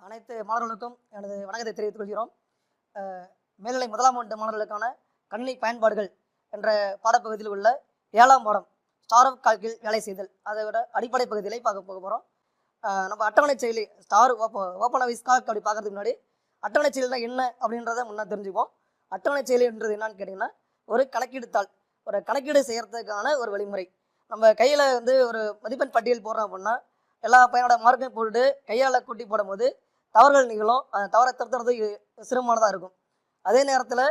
அனைத்து மாணவர்களுக்கும் எனது வணக்கத்தை தெரிவித்துக் கொள்கிறோம். மேல்நிலை முதலாம் ஆண்டு மாணவர்களுக்கான கணினி பயன்பாடுகள் என்ற பாடப்பகுதியில் உள்ள 7ஆம் பாடம் ஸ்டார் ஆஃப் கால்கில் வேலை செய்தல் அதோட அடிப்படை பகுதிகளை பார்க்க போகிறோம். நம்ம அட்டவணை செயலி ஸ்டார் ஓப்பன் ஆஃபீஸ் கால்க் அப்படி பார்க்கறதுக்கு முன்னாடி அட்டவணை செயலினா என்ன அப்படின்றத முன்னே தெரிஞ்சுப்போம். அட்டவணை செயலின்றது என்னன்னு கேட்டிங்கன்னா, ஒரு கணக்கீடு தாள், ஒரு கணக்கீடு செய்கிறதுக்கான ஒரு வழிமுறை. நம்ம கையில் ஒரு மதிப்பெண் பட்டியல் போடுறோம் அப்படின்னா எல்லா பையனோட மார்க்கையும் போட்டுட்டு கையால் கூட்டி போடும்போது தவறுகள் நிகழும். அந்த தவறை திருத்துறது சிரமமானதாக இருக்கும். அதே நேரத்தில்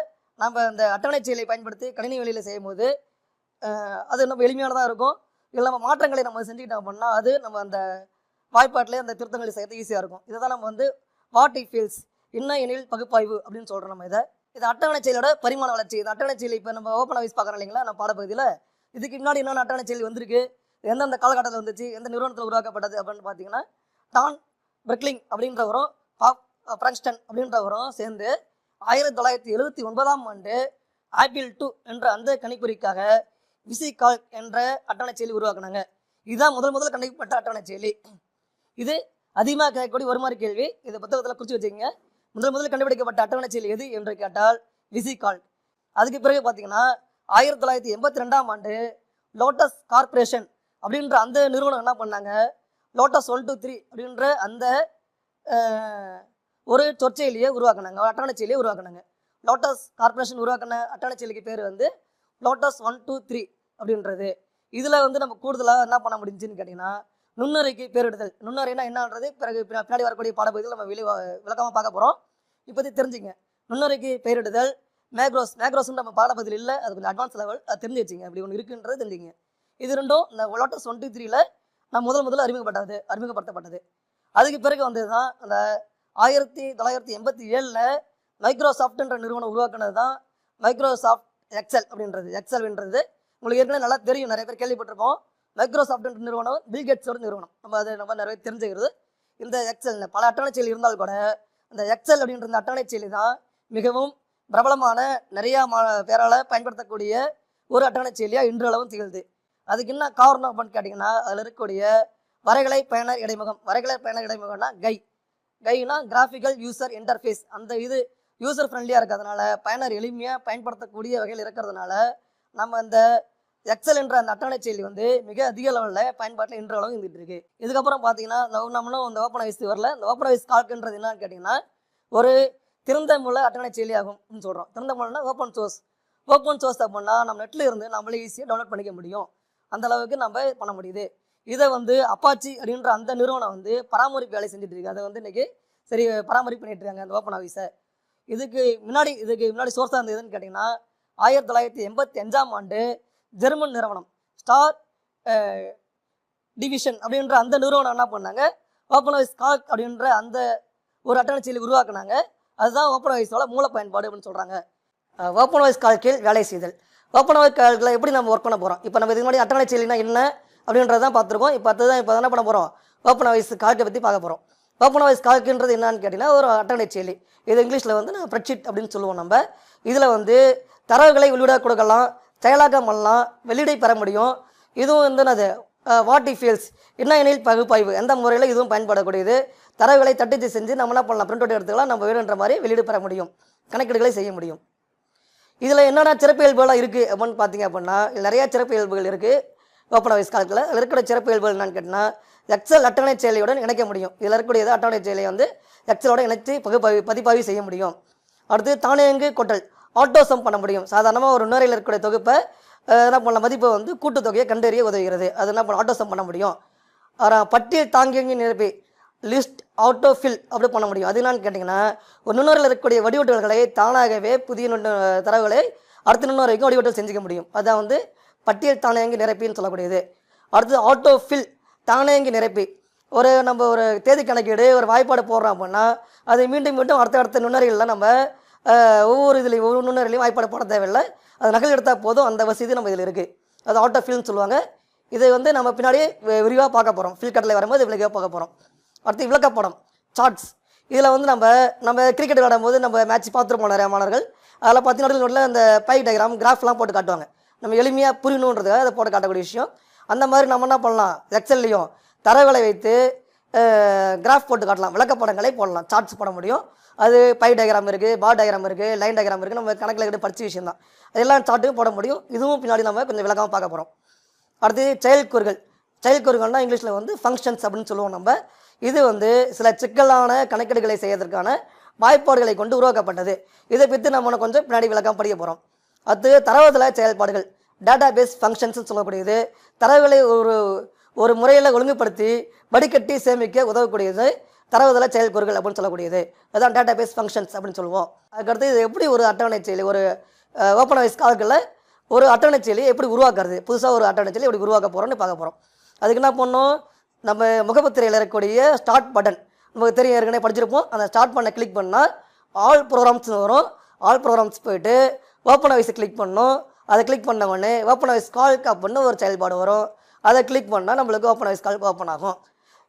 நம்ம இந்த அட்டவணை செயலை பயன்படுத்தி கணினி வழியில் செய்யும்போது அது நம்ம எளிமையானதாக இருக்கும். இல்லை நம்ம மாற்றங்களை நம்ம செஞ்சுக்கிட்டோம் அப்படின்னா அது நம்ம அந்த வாய்ப்பாட்டிலே அந்த திருத்தங்களை செய்யறது ஈஸியாக இருக்கும். இதை தான் நம்ம வாட் இட் ஃபீல்ஸ் என்ன எனில் பகுப்பாய்வு அப்படின்னு சொல்கிறோம். நம்ம இது அட்டவணை செயலோட பரிமாண வளர்ச்சி. இந்த அட்டவணை செயலி இப்போ நம்ம ஓப்பன் ஆஃபீஸ் பார்க்குறோம் இல்லைங்களா, நம்ம பாடப்பகுதியில் இதுக்கு முன்னாடி என்னென்ன அட்டவணை செயலி வந்திருக்கு, எந்தெந்த காலகட்டத்தில் வந்துச்சு, எந்த நிறுவனத்தில் உருவாக்கப்பட்டது அப்படின்னு பார்த்தீங்கன்னா, டான் பெர்க்லிங் அப்படின்றவரும் பிராங்ஸ்டன் அப்படின்றவரும் சேர்ந்து 1979ஆம் ஆண்டு ஆப்பிள் 2 என்ற அந்த கணிப்பொறிக்காக விசி கால்க் என்ற அட்டவணை செயலி உருவாக்குனாங்க. இதுதான் முதல் கண்டுபிடிக்கப்பட்ட அட்டவணை செயலி. இது அதிகமாக கேட்கக்கூடிய ஒரு மாதிரி கேள்வி. இதை புத்தகத்தில் குறித்து வச்சுக்கோங்க. முதல் கண்டுபிடிக்கப்பட்ட அட்டவணை செயலி எது என்று கேட்டால் விசி கால்க். அதுக்கு பிறகு பார்த்தீங்கன்னா 1982ஆம் ஆண்டு லோட்டஸ் கார்பரேஷன் அப்படின்ற அந்த நிறுவனம் என்ன பண்ணாங்க, லோட்டஸ் 1 2 3 அப்படின்ற அந்த ஒரு சொற்செயலியை உருவாக்குனாங்க, அட்டவணை செயலியை உருவாக்குனாங்க. லோட்டஸ் கார்பரேஷன் உருவாக்கின அட்டவணை செயலிக்கு பேர் லோட்டஸ் 1 2 3 அப்படின்றது. இதில் நம்ம கூடுதலாக என்ன பண்ண முடிஞ்சுன்னு கேட்டிங்கன்னா, நுண்ணறைக்கு பேரிடுதல். நுண்ணறைனா என்னன்றது பிறகு பின்னாடி வரக்கூடிய பாடப்பகுதியில் நம்ம விளக்கமாக பார்க்க போகிறோம். இப்போதைக்கு தெரிஞ்சுங்க. நுண்ணறைக்கு பெயரிடுதல், மேக்ரோஸ்ன்னு நம்ம பாடப்பகுதியில் இல்லை, அது கொஞ்சம் அட்வான்ஸ் லெவல், அது தெரிஞ்சு வச்சுங்க. அப்படி ஒன்று இருக்குன்றது தெரிஞ்சுங்க. இது ரெண்டும் இந்த லோட்டஸ் 1 2 3ல் நான் முதல் அறிமுகப்படுத்தப்பட்டது. அதுக்கு பிறகு தான் அந்த 1987ல் மைக்ரோசாஃப்ட்ன்ற நிறுவனம் உருவாக்குனது தான் மைக்ரோசாஃப்ட் எக்ஸல் அப்படின்றது. எக்ஸல்ன்றது உங்களுக்கு ஏற்கனவே நல்லா தெரியும், நிறைய பேர் கேள்விப்பட்டிருப்போம். மைக்ரோசாஃப்ட்ன்ற நிறுவனம் பில்கேட்ஸோட நிறுவனம். நம்ம நிறைய தெரிஞ்சுக்கிறது. இந்த எக்ஸல் பல அட்டவணை செயலி இருந்தால் கூட இந்த எக்ஸல் அப்படின்ற இந்த அட்டவணை செயலி தான் மிகவும் பிரபலமான நிறையா பேரால் பயன்படுத்தக்கூடிய ஒரு அட்டவணை செயலியாக இன்றளவும் திகழ்து. அதுக்கு என்ன காரணம் அப்படின்னு கேட்டிங்கன்னா, அதில் இருக்கக்கூடிய வரைகலை பயனர் இடைமுகம்னா கைனா கிராஃபிக்கல் யூசர் இன்டர்ஃபேஸ். அந்த இது யூசர் ஃப்ரெண்ட்லியாக இருக்கிறதுனால, பயனர் எளிமையாக பயன்படுத்தக்கூடிய வகையில் இருக்கிறதுனால நம்ம இந்த எக்ஸல் என்ற அந்த அட்டவணை செயலி மிக அதிக லெவலில் பயன்பாட்டில் இன்றளவும் இருந்துகிட்டு இருக்கு. இதுக்கப்புறம் பார்த்தீங்கன்னா நம்மளும் இந்த ஓப்பன் ஆஃபீஸ் வரல. இந்த ஓப்பன் ஆஃபீஸ் கால்க்ன்றது என்னன்னு கேட்டிங்கன்னா, ஒரு திறந்த மூல அட்டவணை செயலி ஆகும்னு சொல்கிறோம். திறந்த மூலம்னா ஓப்பன் சோர்ஸ் அப்படின்னா நம்ம நெட்டில் இருந்து நம்மளே ஈஸியாக டவுன்லோட் பண்ணிக்க முடியும். அந்த அளவுக்கு நம்ம பண்ண முடியுது. இதை அப்பாச்சி அப்படின்ற அந்த நிறுவனம் பராமரிப்பு வேலை செஞ்சுட்டு இருக்கு. அதை இன்னைக்கு சரி பராமரிப்பு பண்ணிட்டு இருக்காங்க அந்த ஓப்பன் ஆஃபீஸை. இதுக்கு முன்னாடி சோர்ஸாக இருந்ததுன்னு கேட்டிங்கன்னா 1985ஆம் ஆண்டு ஜெர்மன் நிறுவனம் ஸ்டார் டிவிஷன் அப்படின்ற அந்த நிறுவனம் என்ன பண்ணாங்க, ஓப்பன் ஆஃபீஸ் கால்க் அப்படின்ற அந்த ஒரு அட்டவணை செயலி உருவாக்குனாங்க. அதுதான் ஓப்பன் ஆஃபீஸோட மூல பயன்பாடு அப்படின்னு சொல்கிறாங்க. ஓப்பன் ஆஃபீஸ் கால்கில் வேலை செய்தல். ஓப்பன் ஆஃபீஸ் கால்கில் எப்படி நம்ம ஒர்க் பண்ண போகிறோம்? இப்போ நம்ம இதுக்கு முன்னாடி அட்டவணை செயலினா என்ன அப்படின்றதான் பார்த்துருக்கோம். இப்போ என்ன பண்ண போகிறோம், ஓப்பன் ஆஃபீஸ் கால்க்கை பற்றி பார்க்க போகிறோம். ஓப்பன் ஆஃபீஸ் கால்க்குன்றது என்னன்னு கேட்டிங்கன்னா, ஒரு அட்டவணை செயலி. இது இங்கிலீஷில் நான் ஸ்ப்ரெட்ஷீட் அப்படின்னு சொல்லுவோம். நம்ம இதில் தரவுகளை வெளியிட கொடுக்கலாம், செயலாக்கம் பண்ணலாம், வெளியீடை பெற முடியும். இதுவும் என்னது வாட் இட் ஃபீல்ஸ் என்ன எனில் பகுப்பாய்வு எந்த முறையில் இதுவும் பயன்படக்கூடியது. தரவுகளை தட்டிச்சு செஞ்சு நம்ம என்ன பண்ணலாம், பிரிண்ட் அவுட் எடுத்துக்கலாம், நம்ம வேணுன்ற மாதிரி வெளியீடு பெற முடியும், கணக்கீடுகளை செய்ய முடியும். இதில் என்னென்ன சிறப்பியல்புகளாக இருக்குது அப்படின்னு பார்த்தீங்க அப்படின்னா, நிறையா சிறப்பியல்புகள் இருக்குது ஓப்பன் ஆஃபீஸ் கால்கில். அதில் இருக்கிற சிறப்பியல்புகள் என்னன்னு கேட்டிங்கன்னா, எக்ஸல் அட்டவணை செயலியுடன் இணைக்க முடியும். இதில் இருக்கக்கூடியது அட்டவணை செயலியை எக்ஸலோட இணைத்து பதிப்பாய்வு செய்ய முடியும். அடுத்து தானியங்கு கொட்டல், ஆட்டோ சம் பண்ண முடியும். சாதாரணமாக ஒரு நுரையில் இருக்கக்கூடிய தொகுப்பை என்ன பண்ண மதிப்பை கூட்டுத்தொகையை கண்டறிய உதவுகிறது. அது என்ன பண்ண ஆட்டோ சம் பண்ண முடியும். பட்டியல் தாங்கியங்கி நிரப்பி லிஸ்ட் ஆட்டோ ஃபில் அப்படி பண்ண முடியும். அது என்னன்னு கேட்டிங்கன்னா, ஒரு நுண்ணுரையில் இருக்கக்கூடிய வடிவட்டல்களை தானாகவே புதிய தரவுகளை அடுத்த நுண்ணுரைக்கும் வடிவட்டல் செஞ்சுக்க முடியும். அதான் பட்டியல் தானியங்கி நிரப்பின்னு சொல்லக்கூடியது. அடுத்தது ஆட்டோ ஃபில் தானியங்கி நிரப்பி. நம்ம ஒரு தேதி கணக்கீடு ஒரு வாய்ப்பாடு போடுறோம் அப்படின்னா அதை மீண்டும் அடுத்த நுண்ணறிகளில் நம்ம ஒவ்வொரு நுண்ணறிலையும் வாய்ப்பாடு போட தேவையில்லை, அது நகல் எடுத்தால் போதும். அந்த வசதி நம்ம இதில் இருக்குது. அது ஆட்டோ ஃபில்னு சொல்லுவாங்க. இதை நம்ம பின்னாடியே விரிவாக பார்க்க போகிறோம். ஃபில் கட்டில் வரும்போது விளக்காக பார்க்க போகிறோம். அடுத்து விளக்கப்படம் சார்ட்ஸ். இதில் நம்ம கிரிக்கெட் விளையாடும்போது நம்ம மேட்ச் பார்த்துருப்போம் நிறையா மாணவர்கள். அதில் பார்த்தீங்கன்னா அந்த பை டயக்ராம் கிராஃப்லாம் போட்டு காட்டுவாங்க. நம்ம எளிமையாக புரியணுன்றதுக்காக அதை போட்டு காட்டக்கூடிய விஷயம். அந்த மாதிரி நம்ம என்ன பண்ணலாம், எக்ஸல்லையும் தரவுகளை வைத்து கிராஃப் போட்டு காட்டலாம், விளக்கப்படங்களை போடலாம், சார்ட்ஸ் போட முடியும். அது பை டயக்ராம் இருக்குது, பார் டயக்ராம் இருக்குது, லைன் டயக்ராம் இருக்குது. நம்ம கணக்கில் கிட்ட படித்த விஷயம் தான். அதெல்லாம் சார்ட்டும் போட முடியும். இதுவும் பின்னாடி நம்ம கொஞ்சம் விளக்கமாக பார்க்க போகிறோம். அடுத்து செயல்கூறுகள். செயல்கூறுகள்னா இங்கிலீஷில் வந்து ஃபங்க்ஷன்ஸ் அப்படின்னு சொல்லுவோம் நம்ம. இது வந்து சில சிக்கலான கணக்கீடுகளை செய்வதற்கான வாய்ப்பாடுகளை கொண்டு உருவாக்கப்பட்டது. இதை பற்றி நம்ம கொஞ்சம் பின்னாடி விளக்கம் படிக்க போகிறோம். அடுத்து தரவுதள செயல்பாடுகள், டேட்டா பேஸ் ஃபங்க்ஷன்ஸ் சொல்லக்கூடியது. தரவுகளை ஒரு முறையில் ஒழுங்குபடுத்தி வடிகட்டி சேமிக்க உதவக்கூடியது தரவுதள செயல்கூறுகள் அப்படின்னு சொல்லக்கூடியது. அதுதான் டேட்டா பேஸ் ஃபங்க்ஷன்ஸ் அப்படின்னு சொல்லுவோம். அதுக்கடுத்து இது எப்படி ஒரு அட்டவணை செயலி, ஒரு ஓப்பன் வாய்ஸ் கால்களில் ஒரு அட்டவணை செயலியை எப்படி உருவாக்குறது, புதுசாக ஒரு அட்டவணை செயலி எப்படி உருவாக்க போகிறோம்னு பார்க்க போகிறோம். அதுக்கு என்ன பண்ணணும், நம்ம முகப்புத்திரையில் இருக்கக்கூடிய ஸ்டார்ட் பட்டன் நமக்கு தெரியும், ஏற்கனவே படிச்சிருப்போம். அந்த ஸ்டார்ட் பண்ண கிளிக் பண்ணால் ஆல் ப்ரோக்ராம்ஸ்னு வரும். ஆல் ப்ரோக்ராம்ஸ் போய்ட்டு ஓப்பன் வாய்ஸை கிளிக் பண்ணணும். அதை கிளிக் பண்ண உடனே ஓப்பன் வாய்ஸ் கால் அப்படின்னு ஒரு செயல்பாடு வரும். அதை கிளிக் பண்ணால் நம்மளுக்கு ஓப்பன் வாய்ஸ் கால் ஓப்பன் ஆகும்.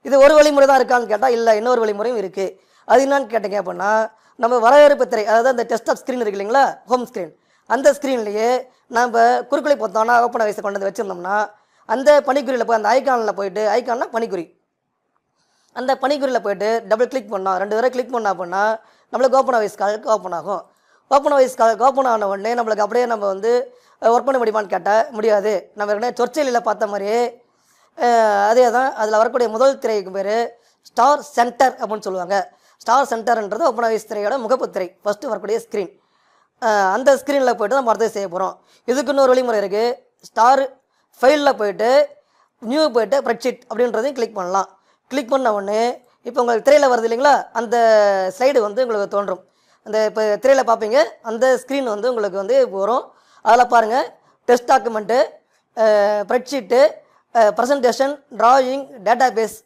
இது ஒரு வழிமுறை தான் இருக்கான்னு கேட்டால் இல்லை, இன்னொரு வழிமுறையும் இருக்குது. அது என்னன்னு கேட்டீங்க அப்படின்னா, நம்ம வரவேற்பு திரை, அதாவது அந்த டெஸ்க்டாப் ஸ்க்ரீன் இருக்கு இல்லைங்களா, ஹோம் ஸ்க்ரீன், அந்த ஸ்க்ரீன்லேயே நம்ம குறுக்களை பார்த்தோம்னா ஓப்பன் வாய்ஸை கொண்டு வந்து வச்சுருந்தோம்னா அந்த பனிக்குறியில் போய் அந்த ஐக்கானில் போயிட்டு, ஐக்கான்னா பனிக்குறி, அந்த பனிக்குறியில் போய்ட்டு டபுள் கிளிக் பண்ணோம், 2 தடவை கிளிக் பண்ணோம் அப்படின்னா நம்மளுக்கு ஓப்பன் வாய்ஸ் காலுக்கு ஓப்பன் ஆகும். ஓப்பன் வாய்ஸ் காலுக்கு ஓப்பன் ஆன உடனே நம்மளுக்கு அப்படியே நம்ம வந்து ஒர்க் பண்ண முடியுமான்னு கேட்டால் முடியாது. நம்ம ஏற்கனவே சொற்செயலியில் பார்த்த மாதிரியே அதே தான். அதில் வரக்கூடிய முதல் திரைக்கு பேர் ஸ்டார் சென்டர் அப்படின்னு சொல்லுவாங்க. ஸ்டார் சென்டர்ன்றது ஓப்பன் வாய்ஸ் திரையோட முகப்பு திரை, ஃபஸ்ட்டு வரக்கூடிய ஸ்க்ரீன். அந்த ஸ்க்ரீனில் போய்ட்டு நம்ம அடுத்தது செய்ய போகிறோம். இதுக்கு இன்னொரு வழிமுறை இருக்குது. ஸ்டார் ஃபைலில் போய்ட்டு நியூ போய்ட்டு ஸ்ப்ரெட்ஷீட் அப்படின்றதையும் கிளிக் பண்ணலாம். கிளிக் பண்ண உடனே இப்போ உங்களுக்கு திரையில் வருது இல்லைங்களா, அந்த ஸ்லைடு வந்து உங்களுக்கு தோன்றும். அந்த இப்போ திரையில் பார்ப்பீங்க, அந்த ஸ்க்ரீன் வந்து உங்களுக்கு வந்து வரும். அதில் பாருங்கள், test document, spreadsheet, presentation, drawing, database,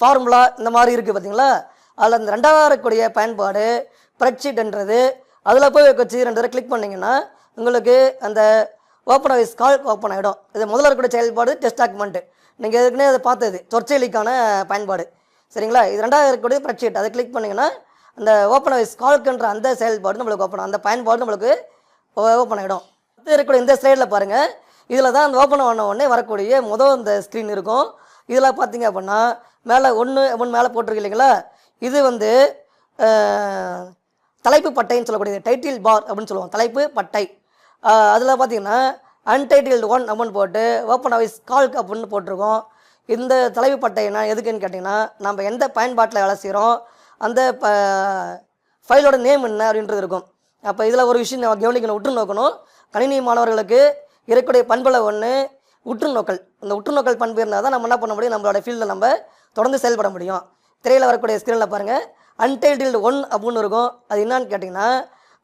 formula, இந்த மாதிரி இருக்குது பார்த்தீங்களா. அதில் அந்த 2வது இருக்கக்கூடிய பயன்பாடு ஸ்ப்ரெட்ஷீட்ன்றது. அதில் போய் வச்சு 2 தடவை கிளிக் பண்ணிங்கன்னா உங்களுக்கு அந்த ஓப்பன் வாய்ஸ் கால் ஓப்பன் ஆகிடும். இது முதல்ல இருக்கக்கூடிய செயல்பாடு டெஸ்ட் டாக்குமெண்ட்டு, நீங்கள் எதுக்குன்னே அதை பார்த்தது சொற்செயலிக்கான பயன்பாடு, சரிங்களா. இது 2வது இருக்கக்கூடிய ஸ்ப்ரெட்ஷீட், அதை கிளிக் பண்ணிங்கன்னா அந்த ஓப்பன் வாய்ஸ் கால்க்குன்ற அந்த செயல்பாடு நம்மளுக்கு ஓப்பன், அந்த பயன்பாடு நம்மளுக்கு ஓப்பன் ஆகிடும். இது இருக்கக்கூடிய இந்த ஸ்லைடில் பாருங்கள், இதில் தான் அந்த ஓப்பன் ஆன உடனே வரக்கூடிய இந்த ஸ்க்ரீன் இருக்கும். இதில் பார்த்தீங்க அப்படின்னா மேலே 1 அப்படின்னு மேலே போட்டிருக்கு இல்லைங்களா, இது வந்து தலைப்பு பட்டைன்னு சொல்லக்கூடியது, டைட்டில் பார் அப்படின்னு சொல்லுவோம், தலைப்பு பட்டை. அதில் பார்த்தீங்கன்னா அன்டைட்டில்டு 1 அப்படின்னு போட்டு ஓப்பன் வாய்ஸ் கால்க் அப்படின்னு போட்டிருக்கோம். இந்த தலைப்பு பட்டைனா எதுக்குன்னு கேட்டிங்கன்னா, நம்ம எந்த பயன்பாட்டில் வேலை செய்கிறோம், அந்த ஃபைலோட நேம் என்ன அப்படின்றது இருக்கும். அப்போ இதில் ஒரு விஷயம் கவனிக்கணும், உற்று நோக்கணும். கணினி மாணவர்களுக்கு இருக்கக்கூடிய பண்பில் ஒன்று உற்று நோக்கல். அந்த உற்று நோக்கல் பண்பு இருந்தால் தான் நம்ம என்ன பண்ண முடியும், நம்மளோட ஃபீல்டில் நம்ம தொடர்ந்து செயல்பட முடியும். திரையில் வரக்கூடிய ஸ்க்ரீனில் பாருங்கள், அன்டைட்டில்டு 1 அப்படின்னு இருக்கும். அது என்னான்னு கேட்டிங்கன்னா,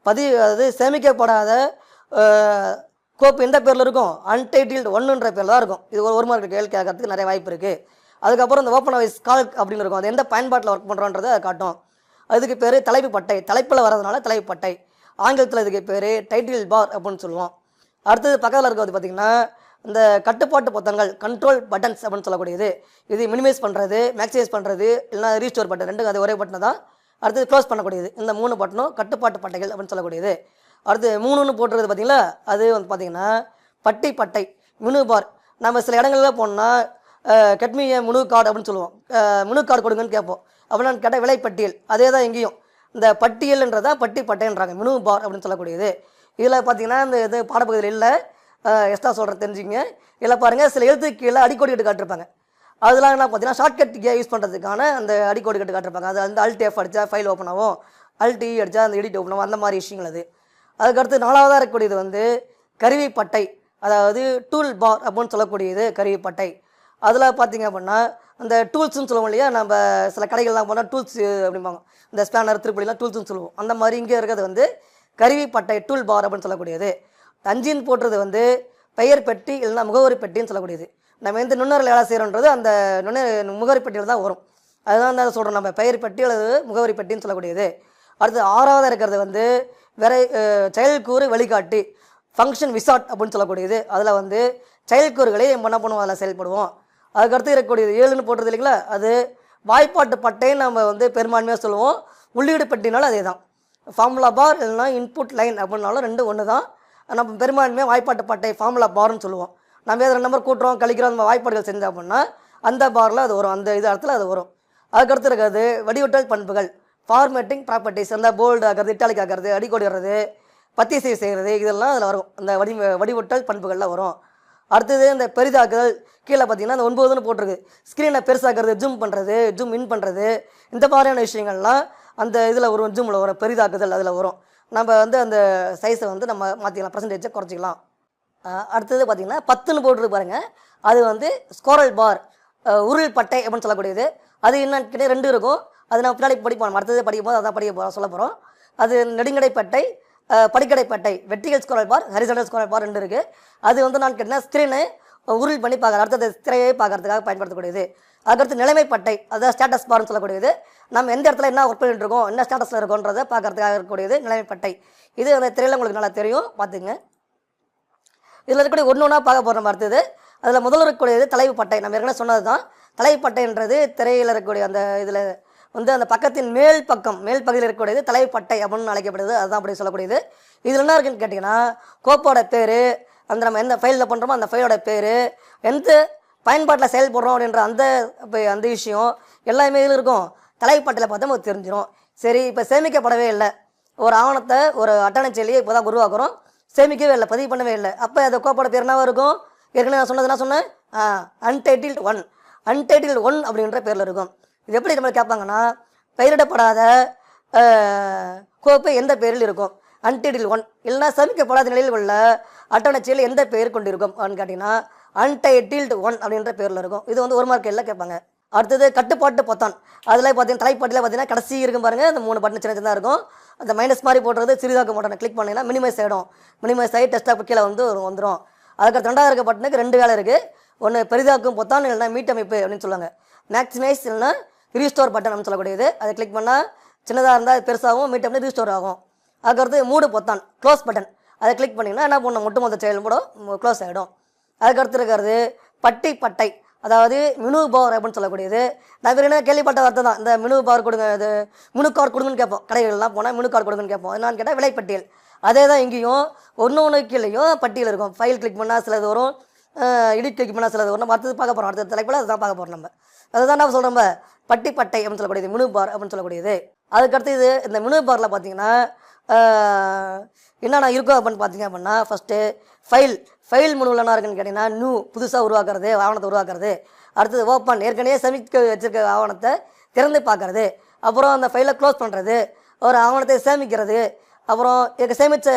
அதாவது சேமிக்கப்படாத கோப்பு எந்த பேரில் இருக்கும், அன்டைட்டில்டு 1ன்ற பேரில் தான் இருக்கும். இது ஒரு மார்க் கேள்வி கேட்கறதுக்கு நிறைய வாய்ப்பு இருக்குது. அதுக்கப்புறம் இந்த ஓப்பன் வாய்ஸ் கால்க் அப்படின்னு இருக்கும், அது எந்த பயன்பாட்டில் ஒர்க் பண்ணுறோன்றதை அதை காட்டும். அதுக்கு பேர் தலைப்பு பட்டை, தலைப்பில் வரதுனால தலைப்பு பட்டை. ஆங்கிலத்தில் இதுக்கு பேர் டைட்டில் பார் அப்படின்னு சொல்லுவோம். அடுத்தது பக்கத்தில் இருக்கிறது பார்த்திங்கன்னா இந்த கட்டுப்பாட்டு பொத்தான்கள், கண்ட்ரோல் பட்டன்ஸ் அப்படின்னு சொல்லக்கூடியது. இது மினிமைஸ் பண்ணுறது, மேக்ஸிமைஸ் பண்ணுறது, இல்லைனா ரீஸ்டோர் பட்டன், ரெண்டு அது ஒரே பட்டனை தான். அடுத்தது க்ளோஸ் பண்ணக்கூடியது. இந்த 3 பட்டனும் கட்டுப்பாட்டு பட்டைகள் அப்படின்னு சொல்லக்கூடியது. அடுத்து 3ன்னு போட்டுறது பார்த்திங்களா, அது வந்து பார்த்திங்கன்னா பட்டி பட்டை, மினு பார். நம்ம சில இடங்களில் போனால் கட்மிய முழு கார்டு அப்படின்னு சொல்லுவோம், முழு கார்டு கொடுங்கன்னு கேட்போம். அப்படின்னா கேட்டால் விலைப்பட்டியல், அதே தான் எங்கேயும் இந்த பட்டியல்ன்றதா பட்டி பட்டைன்றாங்க, மினு பார் அப்படின்னு சொல்லக்கூடியது. இதில் பார்த்திங்கன்னா இந்த இது பாடப்பகுதியில் இல்லை, எக்ஸ்ட்ரா சொல்கிறேன் தெரிஞ்சுங்க. இதில் பாருங்கள், சில எழுத்துக்கு கீழே அடிக்கோடி கட்டு காட்டிருப்பாங்க. அதெல்லாம் என்ன பார்த்தீங்கன்னா ஷார்ட்கட் யூஸ் பண்ணுறதுக்கான அந்த அடிக்கோடி கட்டு காட்டிருப்பாங்க. அது வந்து Alt F அடித்தா ஃபைல் ஓப்பன் ஆகும், Alt E அடித்தா அந்த எடிட் ஓப்பன் ஆகும், அந்த மாதிரி விஷயங்கள். அது அதுக்கடுத்து 4வதாக இருக்கக்கூடியது வந்து கருவிப்பட்டை, அதாவது டூல் பார் அப்படின்னு சொல்லக்கூடியது கருவிப்பட்டை. அதில் பார்த்திங்க அப்படின்னா அந்த டூல்ஸ்ன்னு சொல்லுவோம் இல்லையா, நம்ம சில கடைகள்லாம் போனால் டூல்ஸ் அப்படிம்பாங்க, இந்த ஸ்பேனர் திருப்படிலாம் டூல்ஸ்ன்னு சொல்லுவோம். அந்த மாதிரி இங்கே இருக்கிறது வந்து கருவிப்பட்டை, டூல் பார் அப்படின்னு சொல்லக்கூடியது. 5ன்னு போட்டுறது வந்து பெயர் பெட்டி இல்லைனா முகவரி பெட்டின்னு சொல்லக்கூடியது. நம்ம எந்த நுண்ணறிவில் வேலை செய்கிறோன்றது அந்த முகவரி பெட்டியில் தான் வரும். அதுதான் தான் சொல்கிறோம், நம்ம பெயர் பெட்டி அல்லது முகவரி பெட்டின்னு சொல்லக்கூடியது. அடுத்து 6வதாக இருக்கிறது வந்து செயல்கூறு வழிகாட்டி, ஃபங்க்ஷன் விசாட் அப்படின்னு சொல்லக்கூடியது. அதில் வந்து செயல்கூறுகளை நம்ம என்ன பண்ணுவோம், அதில் செயல்படுவோம். அதுக்கடுத்து இருக்கக்கூடியது 7ன்னு போட்டுறது இல்லைங்களா, அது வாய்ப்பாட்டு பட்டைன்னு நம்ம வந்து பெரும்பான்மையாக சொல்லுவோம். உள்ளீடு பெட்டினாலும் அதே தான், ஃபார்முலா பார் இல்லைனா இன்புட் லைன் அப்படின்னாலும் 2 ஒன்று தான். நம்ம பெரும்பான்மையாக வாய்ப்பாட்டு பட்டை ஃபார்முலா பார்னு சொல்லுவோம். நம்ம எது 2 நம்பர் கூட்டுறோம் கழிக்கிறோம், அந்த வாய்ப்பாடுகள் செஞ்சோம் அப்படின்னா அந்த பாரில் அது வரும், அந்த இது இடத்துல அது வரும். அதுக்கடுத்து இருக்கிறது வடிவட்டல் பண்புகள், ஃபார்மேட்டிங் ப்ராப்பர்ட்டிஸ், அந்த போல்டு ஆகிறது, இட்டாலிக் ஆகிறது, அடிக்கோடி வர்றது, பத்திசை செய்கிறது, இதெல்லாம் அதில் வரும். அந்த வடிவட்டல் பண்புகளில் வரும். அடுத்தது இந்த பெரிதாக்குதல், கீழே பார்த்தீங்கன்னா அந்த 9ன்னு போட்டிருக்கு. ஸ்க்ரீனை பெருசாக்குறது, ஜூம் பண்ணுறது, ஜூம் இன் பண்ணுறது, இந்த மாதிரியான விஷயங்கள்லாம் அந்த இதில் வரும். ஜூமில் வரும், பெரிதாக்குதல் அதில் வரும். நம்ம வந்து அந்த சைஸை வந்து நம்ம மாற்றிக்கலாம், பர்சன்டேஜை குறைச்சிக்கலாம். அடுத்தது பார்த்திங்கன்னா 10ன்னு போட்டுருக்கு பாருங்கள். அது வந்து ஸ்கோரல் பார், உருள் பட்டை அப்படின்னு சொல்லக்கூடியது. அது என்னன்னு கேட்டால் 2 இருக்கும். அது நம்ம பின்னாடி படிப்போம், அடுத்தது படிக்கும் போது அதான் சொல்ல போகிறோம். அது நெடுங்கடை பட்டை, படிக்கடை பட்டை, வெர்டிகல் ஸ்கோரல் பார், ஹரிசாண்டல் ஸ்கோரல் பார் 2 இருக்குது. அது வந்து நான் கேட்டிங்கன்னா ஸ்க்ரீனு உருள் பண்ணி பார்க்குறது, அடுத்தது திரையை பார்க்கறதுக்காக பயன்படுத்தக்கூடியது. அதுக்கடுத்து நிலைமை பட்டை, அதாவது ஸ்டேட்டஸ் பார்னு சொல்லக்கூடியது. நம்ம எந்த இடத்துல என்ன ஒர்க் பண்ணிட்டு இருக்கோம், என்ன ஸ்டேட்டஸில் இருக்கோன்றதை பார்க்கறதுக்காக இருக்கக்கூடியது நிலைமை பட்டை. இது அந்த திரையில் உங்களுக்கு நல்லா தெரியும், பார்த்துங்க. இதில் இருக்கக்கூடிய ஒன்று ஒன்றா பார்க்க போகிற மாதிரி அடுத்தது. அதில் முதல்ல இருக்கக்கூடியது தலைவு பட்டை. நம்ம ஏற்கனவே சொன்னது தான். தலைவு பட்டைன்றது திரையில் இருக்கக்கூடிய அந்த இதில் வந்து அந்த பக்கத்தின் மேல் பகுதியில் இருக்கக்கூடியது தலைவு பட்டை அப்படின்னு அழைக்கப்படுது. அதுதான் அப்படி சொல்லக்கூடியது. இதில் என்ன இருக்குன்னு கேட்டிங்கன்னா, கோப்போட பேர், அந்த நம்ம எந்த ஃபைலில் பண்ணுறோமோ அந்த ஃபைலோட பேர், எந்த பயன்பாட்டில் செயல்படுறோம் அப்படின்ற அந்த விஷயம் எல்லாமே இதில் இருக்கும். தலைவு பட்டையில் பார்த்தா நமக்கு தெரிஞ்சிடும். சரி, இப்போ சேமிக்கப்படவே இல்லை, ஒரு ஆவணத்தை ஒரு அட்டவணை செயலியை இப்போ தான் உருவாக்குறோம், சேமிக்கவே இல்லை, பதிவு பண்ணவே இல்லை. அப்போ அந்த கோப்போட பேர் என்னவாக இருக்கும்? ஏற்கனவே நான் சொன்னது என்ன சொன்னேன்? அன்டைட்டில்டு 1, அன்டைட்டில்டு 1 அப்படின்ற பேரில் இருக்கும். இது எப்படி நம்ம கேட்பாங்கன்னா, பெயரிடப்படாத கோப்பை எந்த பேரில் இருக்கும்? அன்டைட்டில்டு 1. இல்லைனா சேமிக்கப்படாத நிலையில் உள்ள அட்டவணை செயலி எந்த பெயர் கொண்டிருக்கும் அப்படின்னு கேட்டிங்கன்னா அன்டைட்டில்டு 1 அப்படின்ற பேரில் இருக்கும். இது வந்து 1 மார்க் எல்லாம் கேட்பாங்க. அடுத்தது கட்டுப்பாட்டு பொத்தான். அதில் பார்த்தீங்கன்னா தலைப்பாட்டில் பார்த்தீங்கன்னா கடைசி இருக்கும் பாருங்கள், அந்த 3 பட்டன் சின்ன சின்னதாக இருக்கும். அந்த மைனஸ் மாதிரி போடுறது சிறிதாக்க மாட்டோம். கிளிக் பண்ணிங்கன்னா மினிமைஸ் ஆகிடும். மினிமைஸ் ஆகி டெஸ்க்டாப் கீழே வந்து வந்துடும். அதுக்கடுத்து 2வது இருக்க பட்டனுக்கு 2 வேலை இருக்குது. ஒன்று பெரிதாக்கும் பொத்தான், இல்லைனா மீட்டமைப்பு அப்படின்னு சொல்லுவாங்க. மேக்ஸிமைஸ் இல்லைனா ரீஸ்டோர் பட்டன் அப்படின்னு சொல்லக்கூடியது. அதை கிளிக் பண்ணால் சின்னதாக இருந்தால் பெருசாகவும், மீட் பண்ணி ரீஸ்டோர் ஆகும். அதுக்கடுத்து மூடு பொத்தான், க்ளோஸ் பட்டன். அதை கிளிக் பண்ணிங்கன்னா என்ன பண்ணணும், ஒட்டுமொத்த செயல் கூட க்ளோஸ் ஆகிடும். அதுக்கடுத்து இருக்கிறது பட்டை, அதாவது மெனு பார் அப்படின்னு சொல்லக்கூடியது. நான் என்ன கேள்விப்பட்ட வார்த்தை தான், இந்த மெனு பார் கொடுங்க, இது மெனு கார்டு கொடுங்கன்னு கேட்போம். கடைகள்லாம் போனால் மெனு கார்டு கொடுங்கன்னு கேட்போம். என்னன்னு கேட்டால் விலைப்பட்டியல். அதே தான் இங்கேயும் ஒன்று கீழேயும் பட்டியல் இருக்கும். ஃபைல் கிளிக் பண்ணால் சிலது வரும், எடிட் கிளிக் பண்ணால் சிலது வரும். நம்ம அடுத்தது பார்க்க போகிறோம், அடுத்த தலைப்பில் அதுதான் பார்க்க போகிறோம். நம்ம அதுதான் நம்ம சொல்கிறோம், பட்டை அப்படின்னு சொல்லக்கூடியது, மெனு பார் அப்படின்னு சொல்லக்கூடியது. அதுக்கடுத்து இது இந்த மெனு பாரில் பார்த்தீங்கன்னா என்னென்ன இருக்கும் அப்படின்னு பார்த்தீங்க அப்படின்னா, ஃபஸ்ட்டு ஃபைல் மெனுவில் என்ன இருக்குன்னு கேட்டிங்கன்னா, நியூ, புதுசாக உருவாக்குறது, ஆவணத்தை உருவாக்குறது. அடுத்தது ஓப்பன், ஏற்கனவே சமிக்க வச்சுருக்க ஆவணத்தை திறந்து பார்க்குறது. அப்புறம் அந்த ஃபைலை க்ளோஸ் பண்ணுறது, ஒரு ஆவணத்தை சேமிக்கிறது. அப்புறம் இதுக்கு சேமித்த